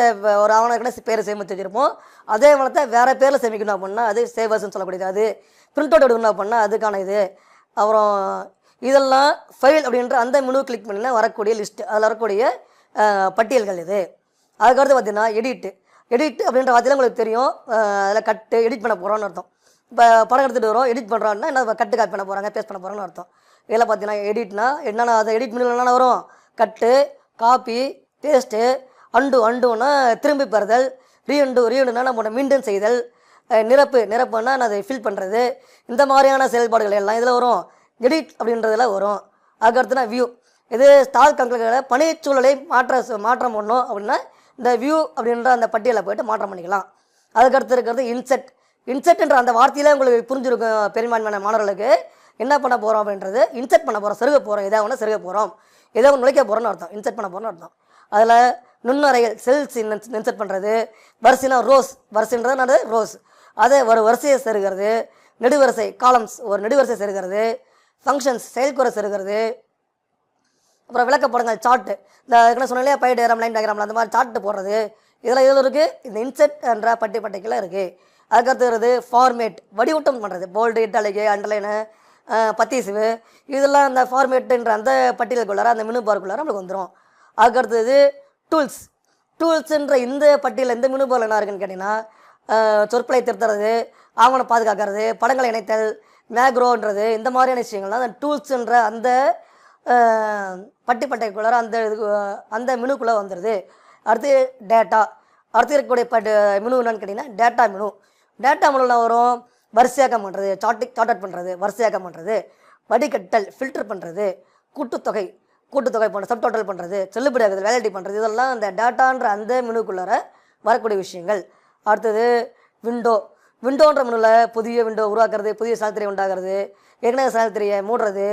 ஒரு ஆவணம் பேர் சேமித்து வச்சுருப்போம், அதே ஆவணத்தை வேறு பேரில் சேமிக்கணும் அப்படின்னா அது சேவர்ஸ்ன்னு சொல்லக்கூடியது. அது பிரிண்ட் அவுட் எடுக்கணும் அப்படின்னா அதுக்கான இது. அப்புறம் இதெல்லாம் ஃபைல் அப்படின்ற அந்த மெனு கிளிக் பண்ணினா வரக்கூடிய லிஸ்ட்டு, அதில் வரக்கூடிய பட்டியல்கள் இது. அதுக்கடுத்து பார்த்திங்கன்னா எடிட் அப்படின்ற வார்த்தையில் உங்களுக்கு தெரியும். அதில் கட்டு எடிட் பண்ண போகிறோன்னு அர்த்தம். இப்போ படம் எடுத்துகிட்டு வரோம், எடிட் பண்ணுறோன்னா என்ன, கட்டு காப்பி பண்ண போகிறாங்க, பேஸ்ட் பண்ண போகிறாங்கன்னு அர்த்தம். இதில் பார்த்தீங்கன்னா எடிட்னா என்னென்னா, அதை எடிட் பண்ணி என்னென்ன வரும், கட்டு, காப்பி, பேஸ்ட்டு, அண்டுன்னா திரும்பி பெறுதல், ரீஅண்டுனா நம்ம மீண்டும் செய்தல், நிரப்புன்னா அதை ஃபில் பண்ணுறது. இந்த மாதிரியான செயல்பாடுகள் எல்லாம் இதில் வரும், எடிட் அப்படின்றதுல வரும். அதுக்கடுத்துனா வியூ, இது ஸ்டால் கணக்குகளை பணிச்சூழலை மாற்றம் பண்ணணும் அப்படின்னா இந்த வியூ அப்படின்ற அந்த பட்டியலை போய்ட்டு மாற்றம் பண்ணிக்கலாம். அதுக்கடுத்து இருக்கிறது இன்செர்ட்ன்ற அந்த வார்த்தையில் உங்களுக்கு புரிஞ்சிருக்கும் பெரும்பான்மையான மாணவர்களுக்கு. என்ன பண்ண போகிறோம் அப்படின்றது, இன்செர்ட் பண்ண போகிறோம், செருக போகிறோம், எதை ஒன்று செருக போகிறோம், எதை ஒன்று நுழைக்க போகிறோன்னு அர்த்தம், இன்செர்ட் பண்ண போகிறோன்னு அர்த்தம். அதில் நுண்ணறைகள், செல்ஸ் இன்செர்ட் பண்ணுறது, வரிசைனா வரிசைன்றது ரோஸ், அதை ஒரு வரிசையை செருகிறது. நெடுவரிசை காலம்ஸ், ஒரு நெடுவரிசை செருகிறது. ஃபங்க்ஷன்ஸ், செயல்குறை செருகிறது. அப்புறம் விளக்கப்படங்கள், சார்ட்டு, இந்த என்ன சொன்னாலே பை டயக்ராம், லைன் டயக்ராமில் அந்த மாதிரி சார்ட்டு போடுறது. இதில் இருக்குது, இந்த இன்செர்ட் என்ற பட்டியெல்லாம் இருக்குது. அதுக்கடுத்து வருது ஃபார்மேட், வடிவட்டம் பண்ணுறது, போல்டு, இட்டாலிக்கு, அண்டர்லைனு, பத்திசிவு, இதெல்லாம் அந்த ஃபார்மேட்டுன்ற அந்த பட்டியலுக்குள்ளார, அந்த மெனு பார்க்குள்ளார நம்மளுக்கு வந்துடும். அதுக்கடுத்தது டூல்ஸுன்ற இந்த பட்டியலில் இந்த மெனு பாரில் என்ன இருக்குன்னு கேட்டிங்கன்னா, சொற்களை திருத்துறது, ஆவணம் பாதுகாக்கிறது, படங்களை இணைத்தல், மேக்ரோன்றது, இந்த மாதிரியான விஷயங்கள்லாம் அந்த டூல்ஸுன்ற அந்த பட்டியக்குள்ளார அந்த மெனுக்குள்ளே வந்துடுது. அடுத்து அடுத்து இருக்கக்கூடிய மெனு என்னன்னு கேட்டிங்கன்னா டேட்டா மெனுவில் வரும் வரிசையாக்கம் பண்ணுறது, சார்ட் அவுட் பண்ணுறது, வரிசையாக்கம் பண்ணுறது, வடிகட்டல், ஃபில்டர் பண்ணுறது, கூட்டுத்தொகை பண்ணுறது, சப் டோட்டல் பண்ணுறது, செல்லுபடி ஆகுது, வேலிட்டி பண்ணுறது, இதெல்லாம் அந்த டேட்டான்ற அந்த மெனுக்குள்ளார வரக்கூடிய விஷயங்கள். அடுத்தது விண்டோன்ற மெனுவில் புதிய விண்டோ உருவாக்குறது, புதிய சால்திரை உண்டாகிறது, ஏற்கனவே சால்திரையை மூடுறது,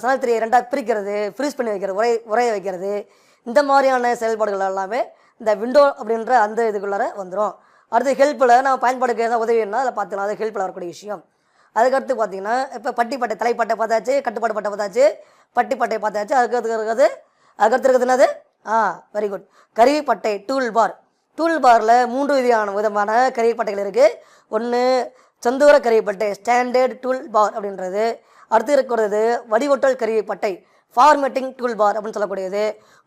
சனல்3 ரெண்டாக பிரிக்கிறது, ஃப்ரீஸ் பண்ணி வைக்கிறது, உரைய வைக்கிறது, இந்த மாதிரியான செயல்பாடுகள் எல்லாமே இந்த விண்டோ அப்படின்ற அந்த இதுக்குள்ளார வந்துடும். அடுத்து ஹெல்ப்பில் நம்ம பயன்பாடுக்கு எதாவது உதவினா அதில் பார்த்துக்கலாம். அது ஹெல்ப்பில் வரக்கூடிய விஷயம். அதுக்கடுத்து பார்த்தீங்கன்னா இப்போ பட்டிப்பட்டை, தலைப்பட்டை பார்த்தாச்சு, கட்டுப்பாடு பட்டை பார்த்தாச்சு, பட்டிப்பட்டை பார்த்தாச்சு. அதுக்கடுத்து இருக்கிறது என்னது? Very good. கருவிப்பட்டை, டூல் பார். டூல் பாரில் 3 விதமான கருவிப்பட்டைகள் இருக்குது. ஒன்று செந்தூர கருவிப்பட்டை, ஸ்டாண்டர்ட் டூல் பார் அப்படின்றது. அடுத்து இருக்கிறது வடிவொட்டல் கருவிப்பட்டை, ஃபார்மேட்டிங் டூல் பார் அப்படின்னு சொல்லக்கூடியது.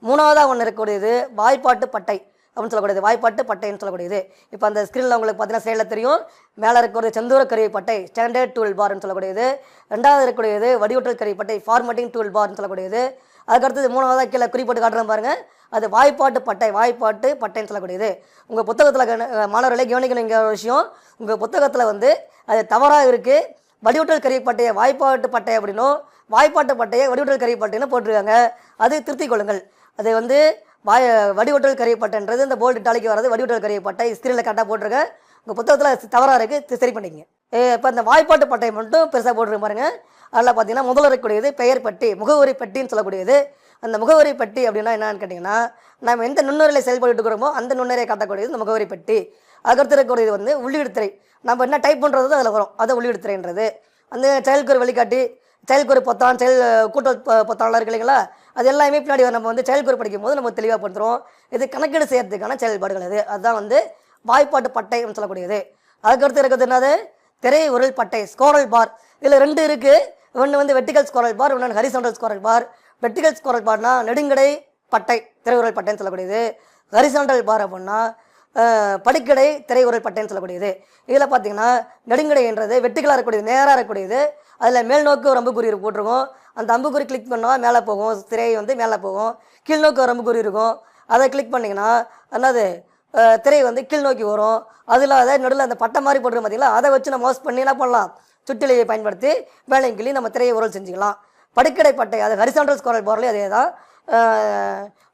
மூணாவதாக ஒன்று இருக்கக்கூடியது வாய்ப்பாட்டு பட்டை அப்படின்னு சொல்லக்கூடியது, வாய்ப்பாட்டு பட்டைன்னு சொல்லக்கூடியது. இப்போ அந்த ஸ்க்ரீனில் உங்களுக்கு பார்த்தீங்கன்னா சைடில் தெரியும், மேலே இருக்கக்கூடிய செந்தூர கருவிப்பட்டை ஸ்டாண்டர்ட் டூல் பார்னு சொல்லக்கூடியது. ரெண்டாவது இருக்கக்கூடியது வடிவொட்டல் கருவிப்பட்டை, ஃபார்மேட்டிங் டூல் பார்னு சொல்லக்கூடியது. அதுக்கடுத்தது மூணாவதாக கீழே குறிப்பிட்டு காட்டுறேன் பாருங்கள், அது வாய்ப்பாட்டு பட்டை, வாய்ப்பாட்டு பட்டைன்னு சொல்லக்கூடியது. உங்கள் புத்தகத்தில் மாணவர்களே கவனிக்கணும் இங்கே ஒரு விஷயம், உங்கள் புத்தகத்தில் வந்து அது தவறாக இருக்குது. வடிவொட்டல் கருவிப்பட்டையை வாய்ப்பாட்டு பட்டை அப்படின்னும், வாய்ப்பாட்டு பட்டையை வடிவொட்டல் கருவிப்பட்டைன்னு போட்டிருக்காங்க. அது திருத்திக் கொள்ளுங்கள். அது வந்து வடிவொட்டல் கருவிப்பட்டைன்றது இந்த போல்டு இட்டாலிக்கு வர்றது வடிவொட்டல் கருவிப்பட்டை, ஸ்க்ரீனில் கரெக்டாக போட்டிருக்கேன். உங்கள் புத்தகத்தில் தவறாக இருக்குது, சரி பண்ணிக்கங்க. இப்போ இந்த வாய்ப்பாட்டு பட்டை மட்டும் பெருசாக போட்டிருக்க பாருங்க. அதில் பார்த்தீங்கன்னா முதல்ல இருக்கக்கூடியது பெயர் பெட்டி, முகவரி பெட்டின்னு சொல்லக்கூடியது. அந்த முகவரி பெட்டி அப்படின்னா என்னன்னு கேட்டிங்கன்னா, நம்ம எந்த நுண்ணுரையில் செயல்பட்டு இருக்கிறோமோ அந்த நுண்ணுரையை காட்டக்கூடியது இந்த முகவரி பெட்டி. அதுக்கடுத்து இருக்கக்கூடியது வந்து உள்ளீடு திரை, நம்ம என்ன டைப் பண்ணுறது அதில் வரும், அதை உள்ளீடு திரைன்றது. அந்த செயலுக்கு ஒரு வழிகாட்டி, செயலுக்கு ஒரு பொத்தான், கூட்டல் பொத்தான்லாம் இருக்கு இல்லைங்களா, அது எல்லாமே பின்னாடி நம்ம வந்து செயல்குறி படிக்கும் போது நம்ம தெளிவாக படுத்துகிறோம். இது கணக்கீடு செய்யறதுக்கான செயல்பாடுகள். இது அதுதான் வந்து வாய்ப்பாட்டு பட்டை சொல்லக்கூடியது. அதுக்கடுத்து இருக்கிறது என்னது? திரை உருள் பட்டை, ஸ்கோரல் பார். இதில் 2 இருக்குது. ஒன்று வந்து வெர்டிகல் ஸ்கோரல் பார், இன்னொன்று ஹரிசாண்டல் ஸ்கோரல் பார். வெர்டிகல் ஸ்கோரல் பார்னா நெடுங்கடை பட்டை, திரை உருள் பட்டைன்னு சொல்லக்கூடியது. ஹரிசாண்டல் பார் அப்படின்னா படிக்கடை திரை உருள் பட்டைன்னு சொல்லக்கூடியது. இதில் பார்த்தீங்கன்னா நெடுங்கடைன்றது வெர்டிகலாக இருக்கக்கூடியது, நேராக இருக்கக்கூடியது. அதில் மேல் நோக்கி ஒரு அம்புக்குறி போட்டிருக்கும், அந்த அம்புக்குறி கிளிக் பண்ணால் மேலே போகும், திரை வந்து மேலே போகும். கீழ் நோக்கி ஒரு அம்புக்குறி இருக்கும், அதை கிளிக் பண்ணிங்கன்னா என்னது திரை வந்து கீழ் நோக்கி வரும். அதில் அதை நடுவில் அந்த பட்டை மாதிரி போட்டுருக்கோம் பார்த்தீங்களா, அதை வச்சு நம்ம மவுஸ் பண்ணி என்ன பண்ணலாம், சுட்டிலையை பயன்படுத்தி வேலையும் கிளி நம்ம திரையை உரல் செஞ்சுக்கலாம். படிக்கடை பட்டை, அது ஹரிசாண்டல் ஸ்கோரல் பார்லேயே அதே தான்.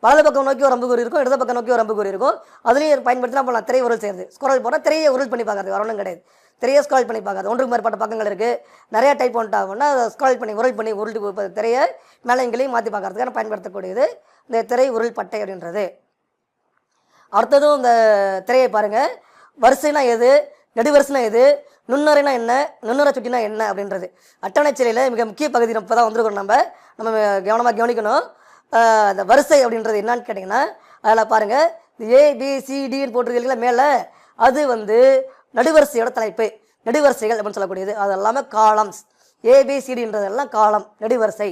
வலது பக்கம் நோக்கி ஒரு அம்புக்குறி இருக்கும், இடது பக்கம் நோக்கி ஒரு அம்புக்குறி இருக்கும். அதுலேயும் பயன்படுத்தி என்ன பண்ணலாம், திரை உரல் செய்யுது. ஸ்கோரல் போனால் திரையை உருள் பண்ணி பார்க்கறது வரணும் கிடையாது, திரையை ஸ்க்ரால் பண்ணி பார்க்காது. 1க்கு மேற்பட்ட பக்கங்கள் இருக்குது, நிறையா டைப் பண்ணிட்டாங்கன்னா அதை ஸ்க்ரால் பண்ணி உருள் பண்ணி உருள்ட்டு திரையை மேலேங்களையும் மாற்றி பார்க்கறதுக்கான பயன்படுத்தக்கூடியது இந்த திரை உருள் பட்டை அப்படின்றது. அடுத்ததும் இந்த திரையை பாருங்கள், வரிசைனா எது, நெடுவரிசைனா எது, நுண்ணறைனா என்ன, நுண்ணறை சுட்டினா என்ன அப்படின்றது. அட்டவணை செயலியில் மிக முக்கிய பகுதி இப்போ தான் வந்திருக்கோம். நம்ம கவனமாக கவனிக்கணும். அந்த வரிசை அப்படின்றது என்னன்னு கேட்டிங்கன்னா, அதில் பாருங்கள் ABCDன்னு போட்டிருக்கீங்களா மேலே, அது வந்து நடுவரிசையோட தலைப்பு, நெடுவரிசைகள் அப்படின்னு சொல்லக்கூடியது. அது எல்லாமே காலம்ஸ். ABCDன்றதெல்லாம் காலம், நெடுவரிசை.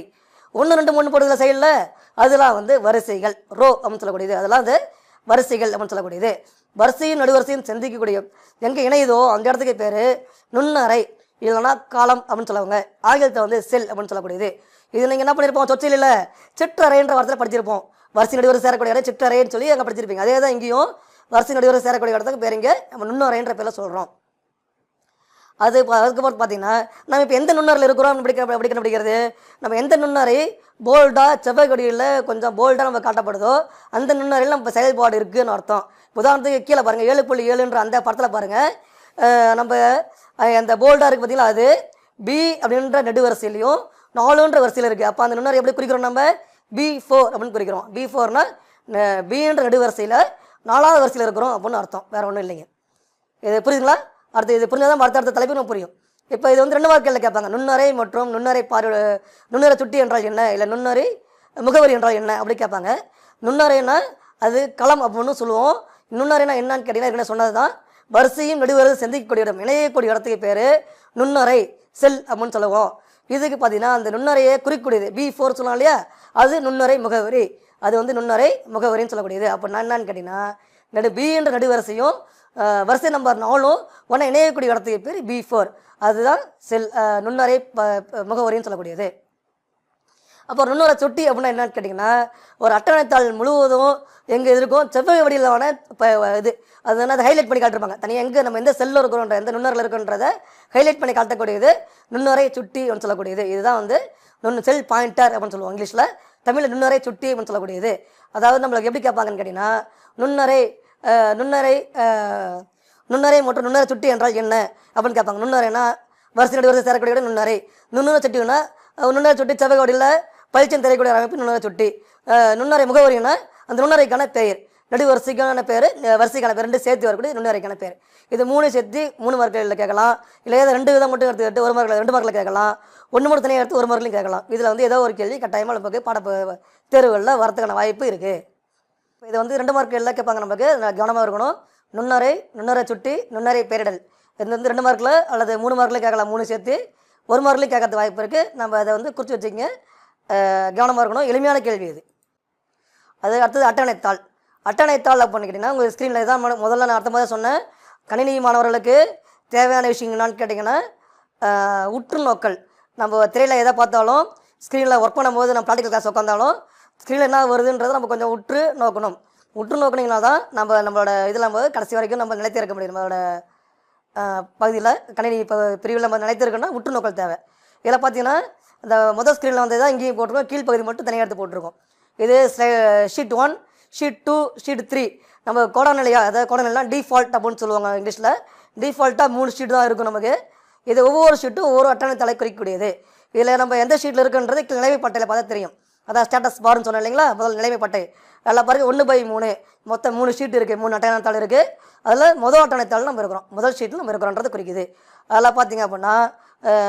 1 2 3 போடுறதுல சைடில் அதெல்லாம் வந்து வரிசைகள், ரோ அப்படின்னு சொல்லக்கூடியது. அதெல்லாம் வந்து வரிசைகள் அப்படின்னு சொல்லக்கூடியது. வரிசையும் நடுவரிசையும் சந்திக்கக்கூடிய எங்கே இணையுதோ அந்த இடத்துக்கு பேர் நுண்ணறை, இல்லைனா காலம் அப்படின்னு சொல்லுவாங்க. ஆங்கிலத்தை வந்து செல் அப்படின்னு சொல்லக்கூடியது. இது நீங்கள் என்ன பண்ணியிருப்போம், சொற்சொல்லில் சிற்றறைன்ற வார்த்தையில் படிச்சிருப்போம். வரிசை நடுவரிசை சேரக்கூடிய இடம் சிற்றறைன்னு சொல்லி அங்கே படிச்சிருப்பீங்க. அதே தான் இங்கேயும் வரிசை நடுவரிசை சேரக்கூடிய இடத்துக்கு பேர் இங்கே நம்ம நுண்ணறைன்ற பேரில் சொல்கிறோம். அதுக்கப்புறம் பார்த்தீங்கன்னா நம்ம இப்போ எந்த நுண்ணறையில் இருக்கிறோம் அப்படி கண்டுபிடிக்கிறது, நம்ம எந்த நுண்ணறை போல்டாக செவ்வாய் கொடியில் கொஞ்சம் போல்டாக நம்ம காட்டப்படுதோ அந்த நுண்ணறையில் நம்ம செயல்பாடு இருக்குதுன்னு அர்த்தம். உதாரணத்துக்கு கீழே பாருங்கள் 7.7ன்ற அந்த படத்தில் பாருங்கள், நம்ம அந்த போல்டாக இருக்குது பார்த்தீங்களா, அது பி அப்படின்ற நெடுவரிசையிலையும் 4ன்ற வரிசையில் இருக்குது. அப்போ அந்த நுண்ணறை எப்படி குறிக்கிறோம், நம்ம B4 அப்படின்னு குறிக்கிறோம். B4னா பின்ற நெடுவரிசையில் 4வது வரிசையில் இருக்கிறோம் அப்படின்னு அர்த்தம், வேறு ஒன்றும் இல்லைங்க. இது புரியுதுங்களா? அடுத்து இது புரிஞ்சால் தான் அடுத்த தலைப்பு நம்ம புரியும். இப்போ இது வந்து 2 வார்த்தைகளில் கேட்பாங்க, நுண்ணறை மற்றும் நுண்ணறை நுண்ணறை சுட்டி என்றால் என்ன, இல்லை நுண்ணறை முகவரி என்றால் என்ன அப்படி கேட்பாங்க. நுண்ணறைனா அது களம் அப்படின்னு சொல்லுவோம். நுண்ணறைனா என்னன்னு கேட்டிங்கன்னா என்ன சொன்னது தான், வரிசையும் நெடுவரிசை சந்திக்கக்கூடிய இடம், இணையக்கூடிய இடத்துக்கு பேர் நுண்ணறை, செல் அப்படின்னு சொல்லுவோம். இதுக்கு பார்த்தீங்கன்னா அந்த நுண்ணறையை குறிக்கூடியது B4 சொல்லலாம் இல்லையா, அது நுண்ணறை முகவரி, அது வந்து நுண்ணறை முகவரின்னு சொல்லக்கூடியது. அப்போ நான் என்னன்னு கேட்டிங்கன்னா B என்ற நெடுவரிசையும் வரிசை நம்பர் 4ம் ஒன்றா இணையக்கூடிய இடத்துக்கு பேர் B4, அதுதான் செல் நுண்ணறை முகவரின்னு சொல்லக்கூடியது. அப்போ நுண்ணறை சுட்டி அப்படின்னா என்னன்னு கேட்டிங்கன்னா, ஒரு அட்டவணைத்தாள் முழுவதும் எங்கே இருக்கும் செவ்வாய் வடிவிலான இப்போ இது அது வந்து அதை ஹைலைட் பண்ணி காட்டிருப்பாங்க. தனியாக எங்கே நம்ம எந்த செல்லில் இருக்கிறோன்ற எந்த நுண்ணறையில் இருக்குன்றதை ஹைலைட் பண்ணி காட்டக்கூடியது நுண்ணறை சுட்டி அப்படின்னு சொல்லக்கூடியது. இதுதான் வந்து செல் பாயிண்டர் அப்படின்னு சொல்லுவோம் இங்கிலீஷில். தமிழில் நுண்ணறை சுட்டி அப்படின்னு சொல்லக்கூடியது. அதாவது நம்மளுக்கு எப்படி கேட்பாங்கன்னு கேட்டிங்கன்னா, நுண்ணறை மற்றும் நுண்ணறை சுட்டி என்றால் என்ன அப்படின்னு கேட்பாங்க. நுண்ணறைனா வரிசை நடுவரிசை சேரக்கூடிய நுண்ணறை, நுண்ணறை சுட்டினா நுண்ணறை சுட்டி செவ்வகவடியில் பளிச்சன் திரைக்கூடிய அமைப்பு நுண்ணறை சுட்டி. நுண்ணறை முகவரினா அந்த நுண்ணறைக்கான பெயர், நெடுவரிசைக்கான பேர், வரிசைக்கான பேர், ரெண்டு சேர்த்து வரக்கூடிய நுண்ணறைக்கான பேர். இது 3 சேர்த்து 3 மார்க்குகளில் கேட்கலாம். இல்லை ஏதோ 2 விதம் மட்டும் எடுத்துக்கிட்டு 1 மார்க்கில் 2 மார்க்கில் கேட்கலாம். 1 மட்டும் தனியாக எடுத்து 1 மார்க்லையும் கேட்கலாம். இதில் வந்து ஏதோ ஒரு கேள்வி கட்டாயமாக நமக்கு தேர்வுகளில் வரதுக்கான வாய்ப்பு இருக்குது. இது வந்து 2 மார்க்குகளில் கேட்பாங்க. நமக்கு கவனமாக இருக்கணும். நுண்ணறை சுட்டி, நுண்ணறை பெயரிடல். இது வந்து 2 மார்க்கில் அல்லது 3 மார்க்கில் கேட்கலாம். 3 சேர்த்து 1 மார்க்லையும் கேட்கறது வாய்ப்பு இருக்குது. நம்ம அதை வந்து குறித்து வச்சுக்கங்க, கவனமாக இருக்கணும். எளிமையான கேள்வி இது. அது அடுத்தது அட்டவணைத்தாள். அட்டவணைத்தாள் அப்படின்னு கேட்டிங்கன்னா உங்கள் ஸ்க்ரீனில் தான் முதல்ல நான் அர்த்தமாக சொன்னேன். கணினி மாணவர்களுக்கு தேவையான விஷயம் என்னான்னு கேட்டிங்கன்னா உற்று நோக்கல். நம்ம திரையில் எதை பார்த்தாலும் ஸ்க்ரீனில் ஒர்க் பண்ணும்போது நம்ம ப்ராக்டிக்கல் கிளாஸ் உட்காந்தாலும் ஸ்க்ரீனில் என்ன வருதுன்றதை நம்ம கொஞ்சம் உற்று நோக்கணும். உற்று நோக்கினீங்கன்னா தான் நம்மளோட இதில் நம்ம கடைசி வரைக்கும் நம்ம நிலைத்திருக்க முடியும். நம்மளோட பகுதியில் கணினி பிரிவில் நம்ம நிலைத்திருக்கோன்னா உற்று நோக்கல் தேவை. இதில் பார்த்தீங்கன்னா இந்த முதல் ஸ்க்ரீனில் வந்து தான் இங்கேயும் போட்டிருக்கோம், கீழ்ப்பகுதி மட்டும் தனியாக எடுத்து போட்டிருக்கோம். இது ஷீட் 1, ஷீட் 2, ஷீட் 3. நம்ம கோடநிலையா, அதாவது கோடநிலைனா டிஃபால்ட் அப்படின்னு சொல்லுவாங்க இங்கிலீஷில். டிஃபால்ட்டாக 3 ஷீட் தான் இருக்கும் நமக்கு. இது ஒவ்வொரு ஷீட்டும் ஒவ்வொரு அட்டவணைத்தாளை குறிக்கக்கூடியது. இதில் நம்ம எந்த ஷீட்டில் இருக்குன்றது நிலைமை பட்டையில் பார்த்தா தெரியும். அதான் ஸ்டேட்டஸ் பார்னு சொன்னோம் இல்லைங்களா, முதல் நிலைமை பட்டை. அதில் பாருங்க 1/3 மொத்தம் 3 ஷீட் இருக்குது, 3 அட்டவணைத்தாள் இருக்குது. அதில் முதல் அட்டவணைத்தாள் நம்ம இருக்கிறோம், முதல் ஷீட்டில் நம்ம இருக்கிறோன்றது குறிக்குது. அதில் பார்த்தீங்க அப்படின்னா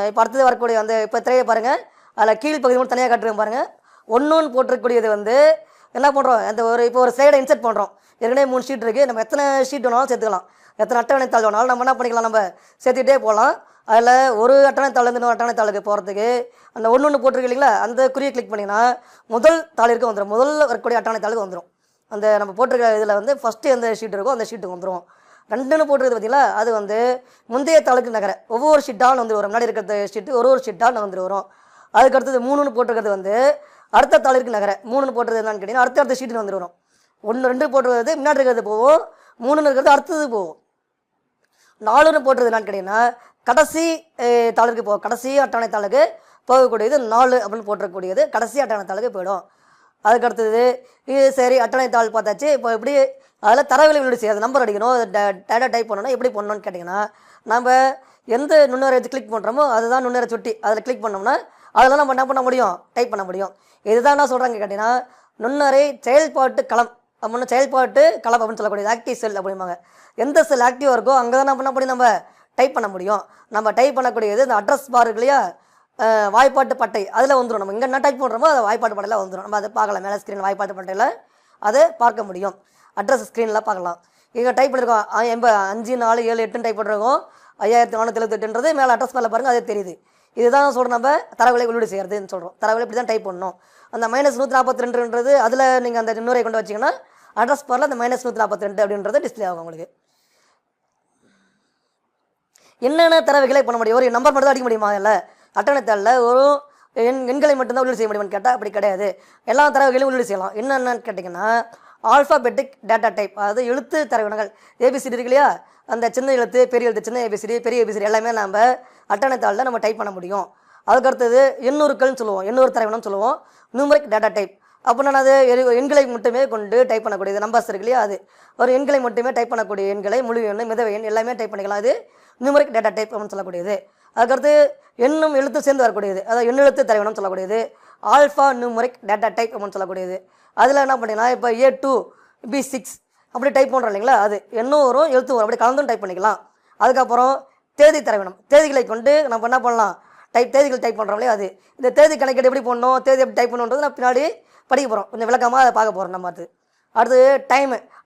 இப்போ அடுத்தது வரக்கூடிய அந்த இப்போ திரையை பாருங்கள், அதில் கீழ்ப்பகுதி மட்டும் தனியாக காட்டுறோம் பாருங்கள். 1ன்னு போட்டிருக்கக்கூடியது வந்து என்ன பண்ணுறோம், அந்த இப்போ ஒரு ஸ்லைடை இன்சர்ட் பண்ணுறோம். ஏற்கனவே 3 ஷீட் இருக்குது, நம்ம எத்தனை ஷீட் வேணாலும் சேர்த்துக்கலாம், எத்தனை அட்டவணைத்தாள் வேணாலும் நம்ம என்ன பண்ணிக்கலாம், நம்ம சேர்த்துக்கிட்டே போகலாம். அதில் ஒரு அட்டவணைத்தாள்லேருந்து இன்னொரு அட்டவணைத்தாளுக்கு போகிறதுக்கு அந்த 1 போட்டிருக்கு இல்லைங்களா, அந்த குறியை கிளிக் பண்ணிங்கன்னா முதல் தாளிற்கு வந்துடும், முதல்ல வரக்கூடிய அட்டவணைத்தாளுக்கு வந்துடும். அந்த நம்ம போட்டிருக்க இதில் வந்து ஃபஸ்ட்டு எந்த ஷீட் இருக்கோ அந்த ஷீட்டுக்கு வந்துடும். 2ன்னு போட்டிருக்குது பார்த்தீங்களா, அது வந்து முந்தைய தாளுக்கு நகர ஒவ்வொரு ஷீட்டாக வந்து வரும். முன்னாடி இருக்கிற ஷீட்டு ஒரு ஷீட்டாக வந்துட்டு வரும். அதுக்கு அடுத்தது 3ன்னு போட்டிருக்கிறது வந்து அடுத்த தாளிற்கு நகர 3ன்னு போட்டுறது என்னன்னு கேட்டிங்கன்னா அடுத்த ஷீட்டு வந்துட்டு வரும். 1, 2 போட்டுறது முன்னாடி இருக்கிறது போகும், 3ன்னு இருக்கிறது அடுத்தது போகும். 4ன்னு போட்டுறது என்னன்னு கேட்டிங்கன்னா கடைசி தாளுக்கு போகும், கடைசி அட்டவணைத்தாளுக்கு போகக்கூடியது 4 அப்படின்னு போட்டிருக்கக்கூடியது கடைசி அட்டவணைத்தாளுக்கு போயிடும். அதுக்கு அடுத்தது இது சரி அட்டவணைத்தாள் பார்த்தாச்சு. இப்போ எப்படி அதில் தரவுகளை உள்ளீடு செய்யாது, நம்பர் அடிக்கணும், டேட்டா டைப் பண்ணணும். எப்படி பண்ணணும்னு கேட்டிங்கன்னா நம்ம எந்த நுண்ணறை வச்சு கிளிக் பண்ணுறோமோ அதுதான் நுண்ணறை சுட்டி. அதில் கிளிக் பண்ணோம்னா அதெல்லாம் நம்ம என்ன பண்ண முடியும், டைப் பண்ண முடியும். இதுதான் என்ன சொல்கிறாங்க கேட்டிங்கன்னா நுண்ணறை செயல்பாட்டு களம் அப்படின்னு, செயல்பாட்டு களம் அப்படின்னு சொல்லக்கூடியது ஆக்டிவ் செல் அப்படிம்பாங்க. எந்த செல் ஆக்டிவாக இருக்கோ அங்கே தான் என்ன பண்ண நம்ம டைப் பண்ண முடியும். நம்ம டைப் பண்ணக்கூடியது இந்த அட்ரஸ் பார் இருக்கு இல்லையா, வாய்ப்பாட்டு பட்டை, அதில் வந்துடும். நம்ம இங்கே என்ன டைப் பண்ணுறோமோ அது வாய்ப்பாட்டு பட்டையில் வந்துடும். நம்ம அதை பார்க்கலாம், மேலே ஸ்க்ரீனில் வாய்ப்பாட்டு பட்டையில் அதை பார்க்க முடியும், அட்ரஸ் ஸ்க்ரீனில் பார்க்கலாம். இங்கே டைப் பண்ணியிருக்கோம் 5, 4, 7, 8 டைப் பண்ணிருக்கோம், 5478ன்றது மேலே அட்ரஸ் மேலே பாருங்கள், அதே தெரியுது. இதுதான் சொல்கிறோம் நம்ம தரவுகளை உள்ளீடு செய்கிறதுன்னு சொல்கிறோம். தரவுகளை இப்படி தான் டைப் பண்ணணும். அந்த -142ன்றது அதில் நீங்கள் அந்த நுண்ணறை கொண்டு வச்சிங்கன்னா அட்ரஸ் பாரில் அந்த -142 அப்படின்றது டிஸ்பிளே ஆகும் உங்களுக்கு. என்னென்ன தரவுகளை பண்ண முடியும், ஒரு நம்பர் மட்டும் தான் அடிக்க முடியுமா, இல்லை அட்டவணைத்தாளில் ஒரு எண்களை மட்டும்தான் உள்ளீடு செய்ய முடியுமான்னு கேட்டால் அப்படி கிடையாது. எல்லா தரவுகளையும் உள்ளீடு செய்யலாம். என்னென்னு கேட்டிங்கன்னா ஆல்ஃபாபெட்டிக் டேட்டா டைப், அதாவது எழுத்து தரவினங்கள் ஏபிசிடி இருக்கு இல்லையா, அந்த சின்ன எழுத்து பெரிய எழுத்து, சின்ன ஏபிசிடி பெரிய ஏபிசிடி எல்லாமே நம்ம அட்டவணைத்தாளில் நம்ம டைப் பண்ண முடியும். அதுக்கடுத்தது எண்ணூறுக்கள்னு சொல்லுவோம், எண்ணூறு தரவினம் சொல்லுவோம், நியூமரிக் டேட்டா டைப். அப்படின்னா அது எண்களை மட்டுமே கொண்டு டைப் பண்ணக்கூடியது, நம்பர்ஸ் இருக்கு இல்லையா, அது ஒரு எண்களை மட்டுமே டைப் பண்ணக்கூடிய எண்களை முழு எண் மிதவை எண் எல்லாமே டைப் பண்ணிக்கலாம். அது நியூமரிக் டேட்டா டைப் அப்படின்னு சொல்லக்கூடியது. அதுக்கடுத்து எண்ணும் எழுத்து சேர்ந்து வரக்கூடியது, அதாவது எண்ணெழுத்து தரவினம் சொல்லக்கூடியது ஆல்ஃபா நியூமரிக் டேட்டா டைப் அப்படின்னு சொல்லக்கூடியது. அதில் என்ன பண்ணிக்கலாம், இப்போ A2 B6 அப்படி டைப் பண்ணுறோம் இல்லைங்களா, அது எண்ணும் வரும் எழுத்தும் வரும், அப்படி கலந்தும் டைப் பண்ணிக்கலாம். அதுக்கப்புறம் தேதி தரவினம், தேதிகளை கொண்டு நம்ம என்ன பண்ணலாம், தேதிகள் டைப் பண்ணுறோம் இல்லையா, அது இந்த தேதி கணக்கெடு எப்படி பண்ணணும், தேதி எப்படி டைப் பண்ணணுன்றது நான் பின்னாடி படிக்க போகிறோம், கொஞ்சம் விளக்கமாக அதை பார்க்க போகிறோம் நம்ம. அடுத்து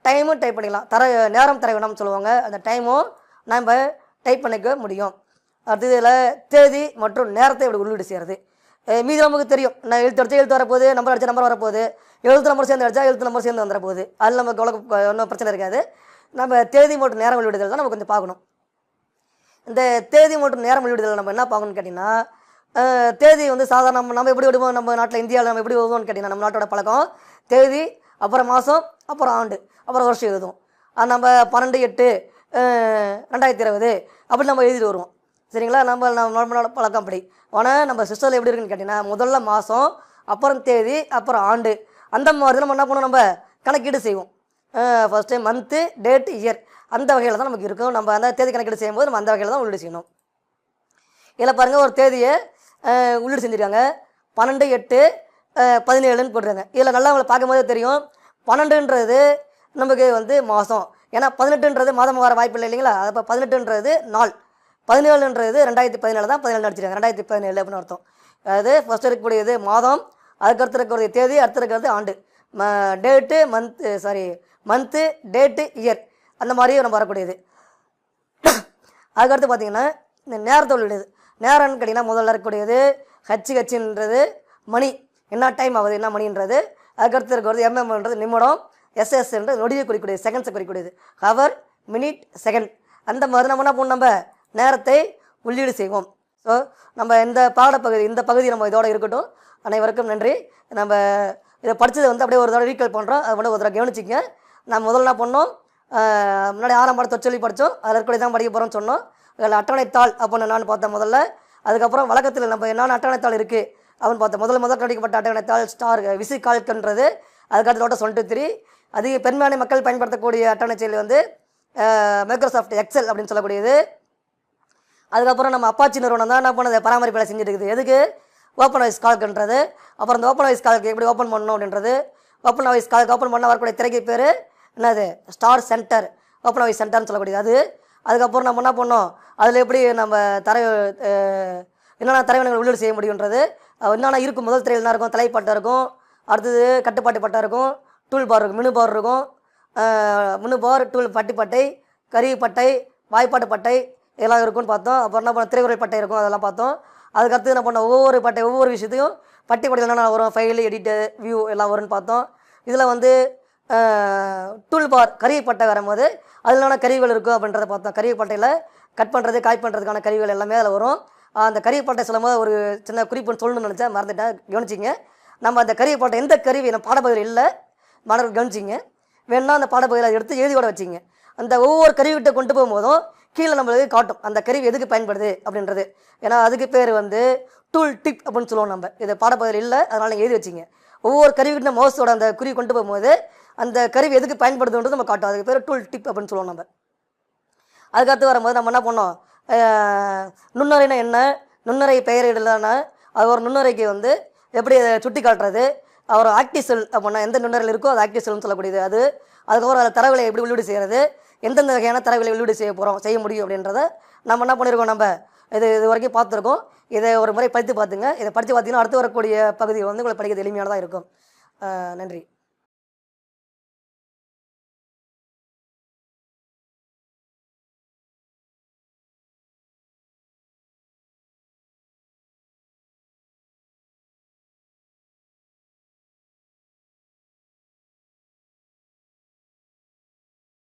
டைமும் டைப் பண்ணிக்கலாம், நேரம் தரவினம் சொல்லுவாங்க, அந்த டைமும் நம்ம டைப் பண்ணிக்க முடியும். அடுத்தது இதில் தேதி மற்றும் நேரத்தை இப்படி உள்ளீடு செய்கிறது. மீது நமக்கு தெரியும், நான் எழுத்து அடித்தா எழுத்து வரப்போகுது, நம்பர் அடித்தா நம்பர் வரப்போகுது, எழுத்து நம்பர் சேர்ந்து அடித்தா எழுத்து நம்பர் சேர்ந்து வந்துட போகுது. அதில் நமக்கு ஒன்றும் பிரச்சனை இருக்காது. நம்ம தேதி மற்றும் நேரம் வெளியிடுதல் தான் நம்ம கொஞ்சம் பார்க்கணும். இந்த தேதி மற்றும் நேரம் வெளியிடுதல் நம்ம என்ன பார்க்கணும்னு கேட்டிங்கன்னா தேதி வந்து சாதாரண நம்ம எப்படி விடுவோம், நம்ம நாட்டில் இந்தியாவில் நம்ம எப்படி விடுவோம்னு கேட்டிங்கன்னா நம்ம நாட்டோட பழக்கம் தேதி, அப்புறம் மாதம், அப்புறம் ஆண்டு, அப்புறம் வருஷம் எழுதுவோம். அது நம்ம 12/8/2020 அப்படி நம்ம எழுதிட்டு வருவோம் சரிங்களா. நம்ம பழக்கம் அப்படி. ஆனால் நம்ம சிஸ்டத்தில் எப்படி இருக்குன்னு கேட்டிங்கன்னா முதல்ல மாதம், அப்புறம் தேதி, அப்புறம் ஆண்டு, அந்த மாதிரி நம்ம என்ன பண்ணுவோம், நம்ம கணக்கீடு செய்வோம். ஃபஸ்ட்டு மந்த்து, டேட், இயர் அந்த வகையில் தான் நமக்கு இருக்கும். நம்ம அந்த தேதி கணக்கீடு செய்யும்போது நம்ம அந்த வகையில் தான் உள்ளீடு செய்யணும். இதில் பாருங்கள், ஒரு தேதியை உள்ளீடு செஞ்சுருக்காங்க. 12, 8, 17ன்னு போட்டுருக்காங்க. இதில் நல்லா அவங்களை பார்க்கும்போதே தெரியும் 12ன்றது நமக்கு வந்து மாதம். ஏன்னா 18ன்றது மாதம் வர வாய்ப்பு இல்லை இல்லைங்களா? அப்போ 18ன்றது நாள், 17ன்றது 2017 தான் 17 அடிச்சிருக்காங்க. 2017 அப்படின்னு அர்த்தம். அதாவது ஃபஸ்ட் இருக்கக்கூடியது மாதம், அதுக்கடுத்து இருக்கக்கூடிய தேதி, அடுத்து இருக்கிறது ஆண்டு, டேட்டு, மந்த்து, டேட்டு, இயர், அந்த மாதிரி நம்ம வரக்கூடியது. அதுக்கடுத்து பார்த்தீங்கன்னா இந்த நேரத்தை உள்ளிடுது. நேரம்னு கேட்டிங்கன்னா முதல்ல இருக்கக்கூடியது ஹச்சுன்றது மணி, என்ன டைம் ஆகுது, என்ன மணின்றது. அதுக்கடுத்து இருக்கிறது எம்எம்ன்றது நிமிடம், எஸ்எஸ்ன்றது நொடியை குறிக்கூடியது, செகண்ட்ஸை குறிக்கூடியது, ஹவர், மினிட், செகண்ட். அந்த மாதிரி நம்ம என்ன பண்ணணும், நம்ம நேரத்தை உள்ளீடு செய்வோம். ஸோ நம்ம இந்த பகுதி நம்ம இதோட இருக்கட்டும். அனைவருக்கும் நன்றி. நம்ம இதை படித்ததை வந்து அப்படியே ஒரு தடவை ரீகால் பண்ணுறோம். அதை மட்டும் ஒரு தடவை கவனிச்சிங்க. நான் முதல்ல என்ன பண்ணோம், முன்னாடி 6ஆம் பாடம் தொச்சொல்லி படித்தோம். அதில் இருக்கக்கூடிய தான் படிக்க போகிறோம்னு சொன்னோம். அதில் அட்டவணைத்தாள் அப்படின்னு நான் பார்த்தேன் முதல்ல. அதுக்கப்புறம் வழக்கத்தில் நம்ம என்னென்ன அட்டவணைத்தாள் இருக்குது அப்படின்னு பார்த்தோம். முதல் கண்டிக்கப்பட்ட அட்டவணைத்தாள் ஸ்டார் விசிகால்க்ன்றது. அதுக்கடுத்து நோட்டஸ் 1, 2, 3. அதிக பெரும்பான்மை மக்கள் பயன்படுத்தக்கூடிய அட்டவணை செயலி வந்து மைக்ரோசாஃப்ட் எக்ஸல் அப்படின்னு சொல்லக்கூடியது. அதுக்கப்புறம் நம்ம அப்பாச்சி நிறுவனம் தான் என்ன பண்ணது, பராமரிப்பு வேலை செஞ்சுட்டு இருக்குது. எதுக்கு, ஓப்பன் வாய்ஸ் கால்க்ன்றது. அப்புறம் இந்த ஓப்பன் வாய்ஸ் கால்க்கு எப்படி ஓப்பன் பண்ணணும் அப்படின்றது. ஓப்பன் வாய்ஸ் கால்க்கு ஓப்பன் பண்ண வரக்கூடிய திரைக்கு பேர் என்னது, ஸ்டார் சென்டர், ஓப்பன் வாய்ஸ் சென்டர்னு சொல்லக்கூடியது அது. அதுக்கப்புறம் நம்ம என்ன பண்ணோம், அதில் எப்படி நம்ம என்னென்ன தரவினங்கள் உள்ளீடு செய்ய முடியுன்றது. என்னென்ன இருக்கும், முதல் திரையில் என்ன இருக்கும், தலைப்பட்டை இருக்கும், அடுத்தது கட்டுப்பாட்டு பட்டை இருக்கும், டூல் பார் இருக்கும், மினு பார் இருக்கும், மினு பார், டூல் பட்டிப்பட்டை, கருவி பட்டை, வாய்ப்பாட்டு பட்டை இதெல்லாம் இருக்குன்னு பார்த்தோம். அப்புறம் என்ன பண்ண திரையுறை பட்டை இருக்கும், அதெல்லாம் பார்த்தோம். அதுக்கடுத்து என்ன பண்ணோம், ஒவ்வொரு விஷயத்தையும் பட்டிப்படையில் என்னென்ன வரும், ஃபைலு, எடிட்டு, வியூ எல்லாம் வரும்னு பார்த்தோம். இதில் வந்து டூல் பார் கருவி பட்டை வரும்போது அதில் என்னென்ன கருவிகள் இருக்கும் அப்படின்றத பார்த்தோம். கருவி பட்டையில் கட் பண்ணுறது, காய் பண்ணுறதுக்கான கருவிகள் எல்லாமே அதில் வரும். அந்த கருவி பட்டை சொல்லும்போது ஒரு சின்ன குறிப்புன்னு சொல்லணும்னு நினச்சேன், மறந்துட்டேன், கவனிச்சிங்க. நம்ம அந்த கருவி பட்டை எந்த கருவி நம்ம பாடப்பகுதியில் இல்லை, மாணவர்கள் கவனிச்சிங்க. வேணுன்னா அந்த பாடப்பகுதியில் எடுத்து எழுதியோட வச்சிங்க. அந்த ஒவ்வொரு கருவிகிட்ட கொண்டு போகும்போதும் கீழே நம்மளுக்கு காட்டும் அந்த கருவி எதுக்கு பயன்படுது அப்படின்றது. ஏன்னா அதுக்கு பேர் வந்து டூல் டிப் அப்படின்னு சொல்லுவோம். நம்ம இது பாடப்பகுதியில் இல்லை, அதனால் நீங்கள் எழுதி வச்சிங்க. ஒவ்வொரு கருவிக்கிட்ட மவுஸோட அந்த குறி கொண்டு போகும்போது அந்த கருவி எதுக்கு பயன்படுதுன்றது நம்ம காட்டும். அதுக்கு பேர் டூல் டிப் அப்படின்னு சொல்லுவோம் நம்ம. அதுக்கடுத்து வரும்போது நம்ம என்ன பண்ணோம், நுண்ணறைனா என்ன, நுண்ணறை பெயரிடலான அது ஒரு நுண்ணறைக்கு வந்து எப்படி சுட்டி காட்டுறது, அவர் ஆக்டிவ் செல் அப்படின்னா எந்த நுண்ணறையில் இருக்கோ அது ஆக்டிவ் செல்னு சொல்லக்கூடியது அது. அதுக்கப்புறம் அதை தரவிலை எப்படி உள்ளீடு செய்கிறது, எந்தெந்த வகையான தரவிலை உள்ளீடு செய்ய முடியும் அப்படின்றத நம்ம என்ன பண்ணியிருக்கோம், நம்ம இது வரைக்கும் பார்த்துருக்கோம். இதை ஒரு முறை படித்து பார்த்துங்க. இதை படித்து பார்த்தீங்கன்னா அடுத்து வரக்கூடிய பகுதி வந்து உங்களுக்கு படிக்கிறது எளிமையானதாக இருக்கும். நன்றி.